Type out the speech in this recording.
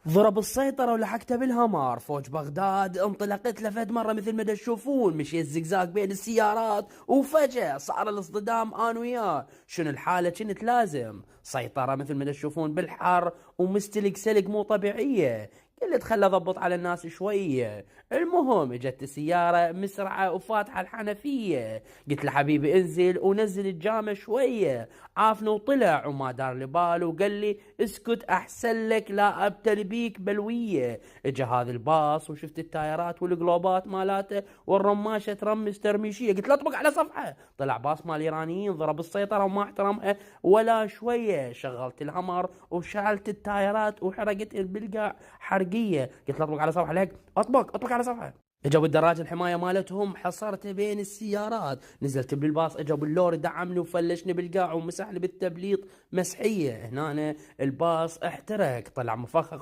ضرب السيطرة ولحقته بالهمار. فوج بغداد انطلقت لفد مرة مثل ما تشوفون، مشي الزقزاق بين السيارات وفجأة صار الاصطدام انا وياه. شنو الحالة كنت لازم سيطرة مثل ما تشوفون بالحر ومستلق سلق مو طبيعية. قلت خل اضبط على الناس شوية. المهم اجت السيارة مسرعة وفاتحة الحنفية. قلت له حبيبي انزل ونزل الجامة شوية. عافنا وطلع وما دار لي بال وقال لي اسكت احسن لك لا ابتل بيك بلوية. اجا هذا الباص وشفت التايرات والقلوبات مالاته والرماشة ترمس ترميشية. قلت له اطبق على صفحة. طلع باص مال ايرانيين ضرب السيطرة وما احترمها ولا شوية. شغلت الهمر وشعلت التايرات وحرقت البلقاع حرقية. قلت له اطبق على صفحة لك. اطبق على صفحة. اجوا بالدراج الحمايه مالتهم حصرته بين السيارات. نزلت بالباص اجوا باللوري دعمني وفلشني بالقاع ومسحني بالتبليط مسحيه. هنا الباص احترق طلع مفخخ